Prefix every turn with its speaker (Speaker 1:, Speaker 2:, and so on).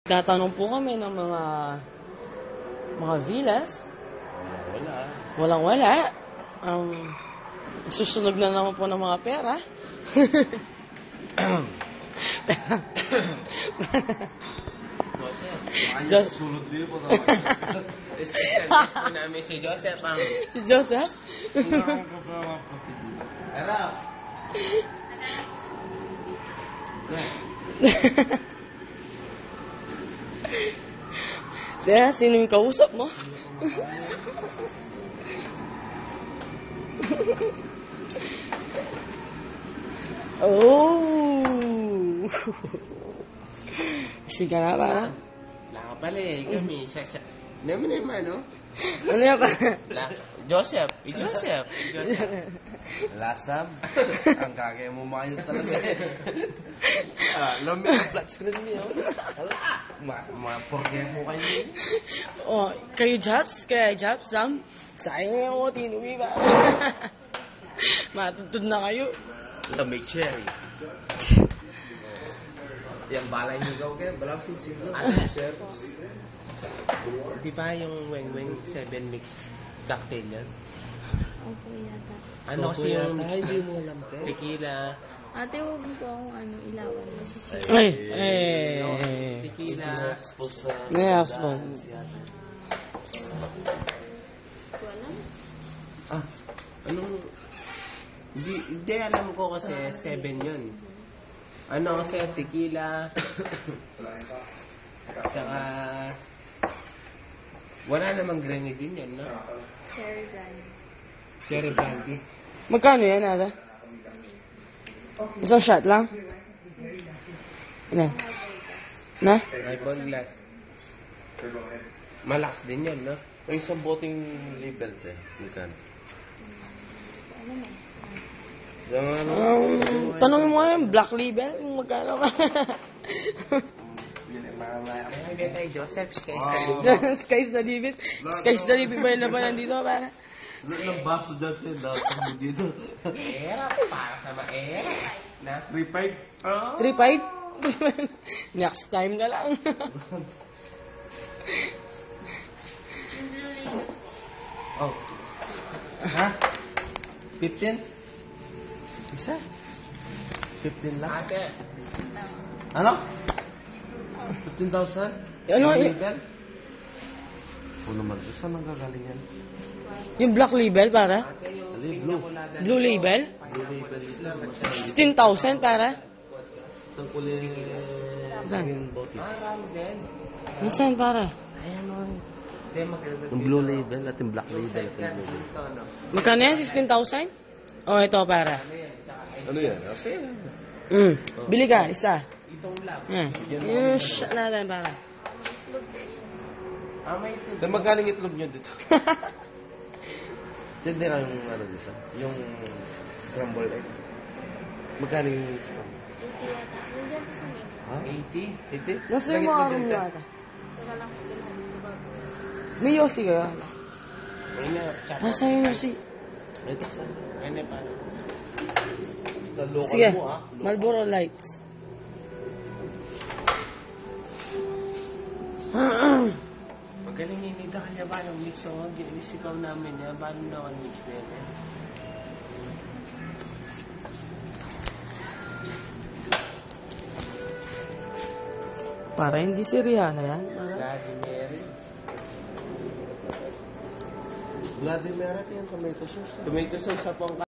Speaker 1: Tatanong po kami ng mga villas.
Speaker 2: Wala.
Speaker 1: Walang-wala. Susunog na naman po ng mga pera.
Speaker 2: Joseph. Susunod din po naman. Specialist po namin si Joseph.
Speaker 1: Si Joseph?
Speaker 2: Tara.
Speaker 1: Dahil, sino yung kausap mo? Oh! Siga na ba?
Speaker 2: Wala ka pala eh. Kami. Naman, no?
Speaker 1: Ano yan pa?
Speaker 2: Joseph. Joseph.
Speaker 3: Lasam. Ang kagaya mo maayos talaga eh.
Speaker 2: Lumi ang flat screen niyo. Porke mo kayo.
Speaker 1: Oh, kayo Japs? Kaya Japs, Sam? Sayang ako, tinuwi ba? Matutod na kayo.
Speaker 2: May cherry.
Speaker 3: Yung balay niyo gaw kayo, balang sing-sing lang.
Speaker 2: Ano, sir? Di ba yung weng-weng 7 mix cocktail yan?
Speaker 4: Opo yata.
Speaker 2: Ano kasi yung mix
Speaker 3: Hindi
Speaker 2: na?
Speaker 3: mo alam ka.
Speaker 2: Tequila.
Speaker 4: Ate, huwag mo po akong ilawan. Masisira.
Speaker 1: Ay,
Speaker 2: Tequila.
Speaker 3: Expose sa...
Speaker 1: yes, po.
Speaker 4: Ko alam.
Speaker 2: Anong... Hindi alam ko kasi 7 yun. Ano kasi tequila. Tsaka... Wala namang grenadine yan, no?
Speaker 4: Cherry brandy.
Speaker 2: Cherry brandy.
Speaker 1: Magkano yan, Ada? Isang shot lang? Ilan? Na?
Speaker 2: Highball glass. Malakas din yan, no?
Speaker 3: May isang boteng label te. Magkano?
Speaker 4: Ano na?
Speaker 3: Yung ano?
Speaker 1: Tanongin mo yung black label, yung magkano ba?
Speaker 2: Ay, tayo, Joseph, Sky
Speaker 1: Sky's the limit. Sky's the limit ba yung labanan dito, para?
Speaker 3: Ilang baso dyan kayo dapat mo dito.
Speaker 2: Era, para sa maera. Na?
Speaker 3: 3-5?
Speaker 1: 3-5? Next time na lang.
Speaker 3: Oh. Ha? 15? Isa? 15 lang?
Speaker 2: Ate,
Speaker 3: Ano? 15,000?
Speaker 1: Ano,
Speaker 3: Legal? Ano naman, saan ang gagaling yan?
Speaker 1: yung black label, para?
Speaker 2: ate yung
Speaker 3: Ali,
Speaker 2: pina
Speaker 3: blue.
Speaker 2: colada.
Speaker 1: Blue label?
Speaker 3: Blue label lang.
Speaker 1: 16,000, para?
Speaker 3: Ang kulay...
Speaker 1: Saan?
Speaker 3: Green bottle.
Speaker 2: Ram din.
Speaker 1: Nasaan, para?
Speaker 2: Ayan o. Hindi, magkaiba.
Speaker 3: Yung blue label at yung black label. At yung blue label.
Speaker 2: Ito, no?
Speaker 1: Magkano yan? 16,000? Oh, ito, para.
Speaker 3: Ano yan? Kasi...
Speaker 1: Bili ka, isa.
Speaker 2: Itong lang.
Speaker 1: Yung shot natin, para.
Speaker 2: May ito.
Speaker 3: Then magkaling itlog nyo dito? Hindi ka yung ano dito? Yung scrambled egg. Magkano yung scrambled?
Speaker 4: 80 yata. Nandiyan po sa menu.
Speaker 3: Ha?
Speaker 2: 80?
Speaker 3: 80?
Speaker 1: Nasa yung mga room nyo, ata.
Speaker 4: Teka lang po din.
Speaker 1: May Yossi ka, ata.
Speaker 2: May na.
Speaker 1: Nasa yung Yossi.
Speaker 3: Ito sa...
Speaker 2: Ano pa?
Speaker 3: Local
Speaker 1: Sige,
Speaker 3: mo
Speaker 1: Marlboro Lights.
Speaker 2: Magaling hinida ka niya ba yung mix o ikaw namin niya? Paano na ang mix na yun?
Speaker 1: Para hindi si Rihanna yan.
Speaker 2: Vladimir.
Speaker 3: Vladimir at yung tomato sauce.
Speaker 2: Tomato sauce sa pong